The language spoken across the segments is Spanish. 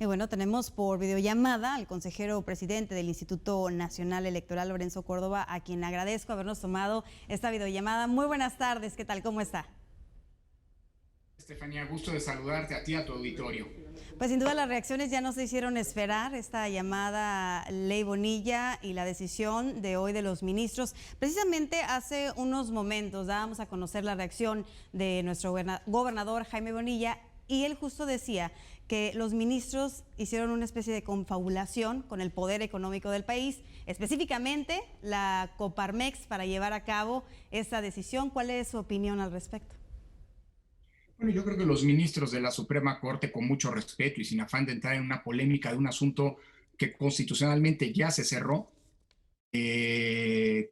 Y bueno, tenemos por videollamada al consejero presidente del Instituto Nacional Electoral, Lorenzo Córdoba, a quien agradezco habernos tomado esta videollamada. Muy buenas tardes, ¿qué tal? ¿Cómo está? Estefanía, gusto de saludarte a ti, a tu auditorio. Pues sin duda las reacciones ya no se hicieron esperar, esta llamada Ley Bonilla y la decisión de hoy de los ministros. Precisamente hace unos momentos dábamos a conocer la reacción de nuestro gobernador Jaime Bonilla y él justo decía que los ministros hicieron una especie de confabulación con el poder económico del país, específicamente la Coparmex, para llevar a cabo esta decisión. ¿Cuál es su opinión al respecto? Bueno, yo creo que los ministros de la Suprema Corte, con mucho respeto y sin afán de entrar en una polémica de un asunto que constitucionalmente ya se cerró,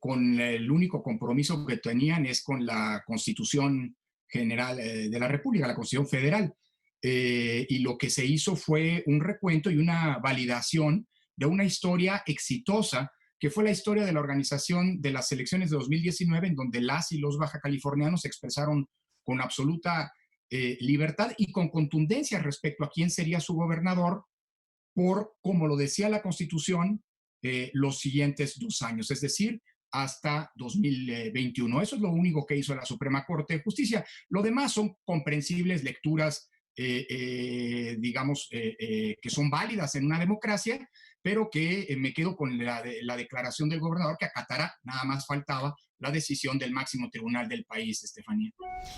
con el único compromiso que tenían es con la Constitución General de la República, la Constitución Federal. Y lo que se hizo fue un recuento y una validación de una historia exitosa, que fue la historia de la organización de las elecciones de 2019, en donde las y los baja californianos se expresaron con absoluta libertad y con contundencia respecto a quién sería su gobernador por, como lo decía la Constitución, los siguientes 2 años, es decir, hasta 2021. Eso es lo único que hizo la Suprema Corte de Justicia. Lo demás son comprensibles lecturas, digamos, que son válidas en una democracia, pero que me quedo con la declaración del gobernador que acatará, nada más faltaba, la decisión del máximo tribunal del país, Estefanía.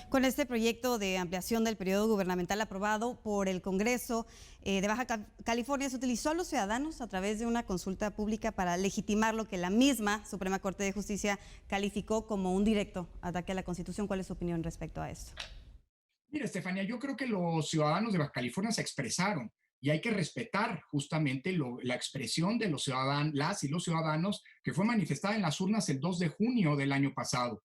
Con este proyecto de ampliación del periodo gubernamental aprobado por el Congreso de Baja California, se utilizó a los ciudadanos a través de una consulta pública para legitimar lo que la misma Suprema Corte de Justicia calificó como un directo ataque a la Constitución. ¿Cuál es su opinión respecto a esto? Mira, Estefanía, yo creo que los ciudadanos de Baja California se expresaron y hay que respetar justamente la expresión de los ciudadanos, las y los ciudadanos, que fue manifestada en las urnas el 2 de junio del año pasado.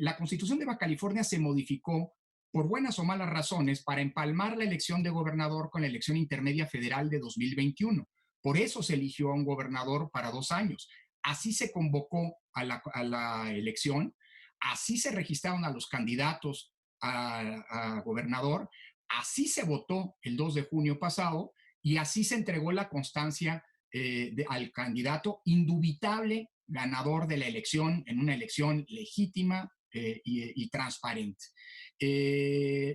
La Constitución de Baja California se modificó por buenas o malas razones para empalmar la elección de gobernador con la elección intermedia federal de 2021. Por eso se eligió a un gobernador para 2 años. Así se convocó a la elección, así se registraron a los candidatos a gobernador, así se votó el 2 de junio pasado y así se entregó la constancia al candidato indubitable ganador de la elección en una elección legítima y transparente.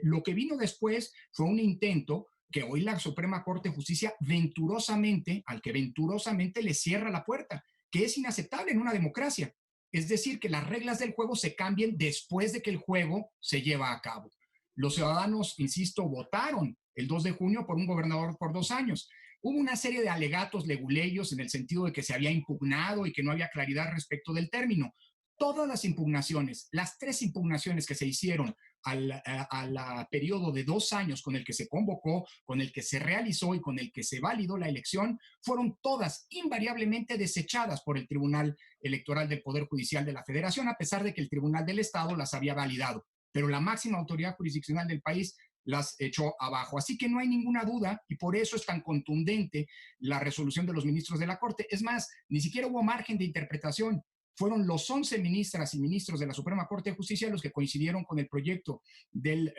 Lo que vino después fue un intento que hoy la Suprema Corte de Justicia al que venturosamente le cierra la puerta, que es inaceptable en una democracia. Es decir, que las reglas del juego se cambien después de que el juego se lleva a cabo. Los ciudadanos, insisto, votaron el 2 de junio por un gobernador por 2 años. Hubo una serie de alegatos leguleyos en el sentido de que se había impugnado y que no había claridad respecto del término. Todas las impugnaciones, las 3 impugnaciones que se hicieron al periodo de 2 años con el que se convocó, con el que se realizó y con el que se validó la elección, fueron todas invariablemente desechadas por el Tribunal Electoral del Poder Judicial de la Federación, a pesar de que el Tribunal del Estado las había validado. Pero la máxima autoridad jurisdiccional del país las echó abajo. Así que no hay ninguna duda y por eso es tan contundente la resolución de los ministros de la Corte. Es más, ni siquiera hubo margen de interpretación. Fueron los 11 ministras y ministros de la Suprema Corte de Justicia los que coincidieron con el proyecto del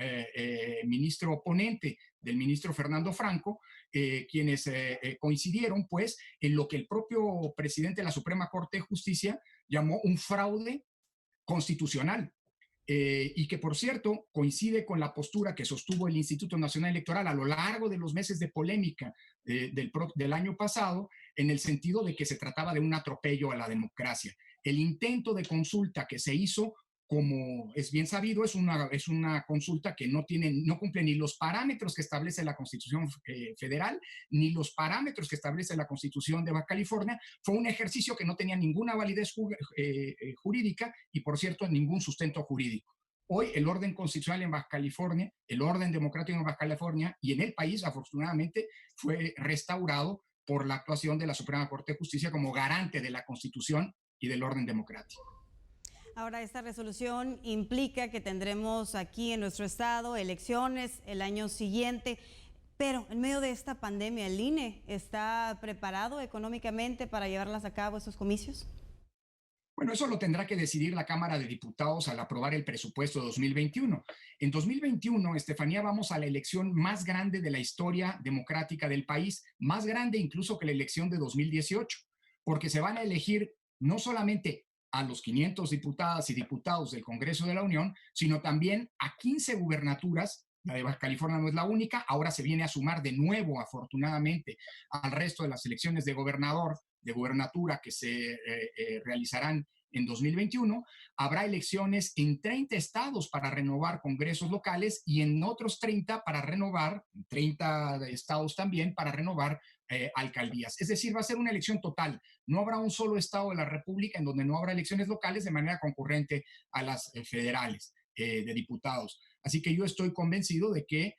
ministro oponente, del ministro Fernando Franco, quienes coincidieron pues en lo que el propio presidente de la Suprema Corte de Justicia llamó un fraude constitucional. Y que, por cierto, coincide con la postura que sostuvo el Instituto Nacional Electoral a lo largo de los meses de polémica del año pasado, en el sentido de que se trataba de un atropello a la democracia. El intento de consulta que se hizo, como es bien sabido, es una consulta que no cumple ni los parámetros que establece la Constitución Federal, ni los parámetros que establece la Constitución de Baja California. Fue un ejercicio que no tenía ninguna validez jurídica y, por cierto, ningún sustento jurídico. Hoy el orden constitucional en Baja California, el orden democrático en Baja California y en el país, afortunadamente, fue restaurado por la actuación de la Suprema Corte de Justicia como garante de la Constitución y del orden democrático. Ahora, esta resolución implica que tendremos aquí en nuestro estado elecciones el año siguiente, pero en medio de esta pandemia, ¿el INE está preparado económicamente para llevarlas a cabo estos comicios? Bueno, eso lo tendrá que decidir la Cámara de Diputados al aprobar el presupuesto de 2021. En 2021, Estefanía, vamos a la elección más grande de la historia democrática del país, más grande incluso que la elección de 2018, porque se van a elegir no solamente a los 500 diputadas y diputados del Congreso de la Unión, sino también a 15 gubernaturas. La de Baja California no es la única, ahora se viene a sumar de nuevo, afortunadamente, al resto de las elecciones de gobernador, de gubernatura que se realizarán en 2021. Habrá elecciones en 30 estados para renovar congresos locales y en otros 30 para renovar, 30 estados también para renovar alcaldías. Es decir, va a ser una elección total. No habrá un solo estado de la República en donde no habrá elecciones locales de manera concurrente a las federales de diputados. Así que yo estoy convencido de que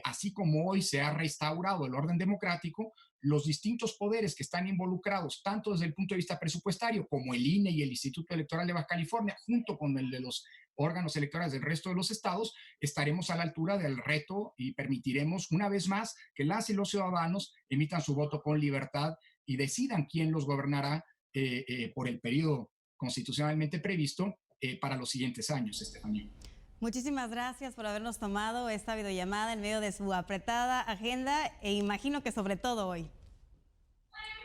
así como hoy se ha restaurado el orden democrático, los distintos poderes que están involucrados, tanto desde el punto de vista presupuestario, como el INE y el Instituto Electoral de Baja California, junto con el de los órganos electorales del resto de los estados, estaremos a la altura del reto y permitiremos una vez más que las y los ciudadanos emitan su voto con libertad y decidan quién los gobernará por el periodo constitucionalmente previsto para los siguientes años, Estefanía. Muchísimas gracias por habernos tomado esta videollamada en medio de su apretada agenda e imagino que sobre todo hoy.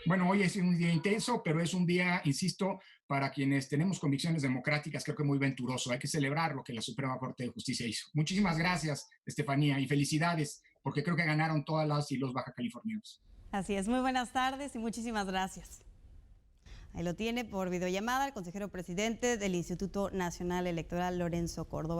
Bueno, hoy es un día intenso, pero es un día, insisto, para quienes tenemos convicciones democráticas, creo que muy venturoso. Hay que celebrar lo que la Suprema Corte de Justicia hizo. Muchísimas gracias, Estefanía, y felicidades, porque creo que ganaron todas las y los baja californianos. Así es, muy buenas tardes y muchísimas gracias. Ahí lo tiene por videollamada el consejero presidente del Instituto Nacional Electoral, Lorenzo Córdoba.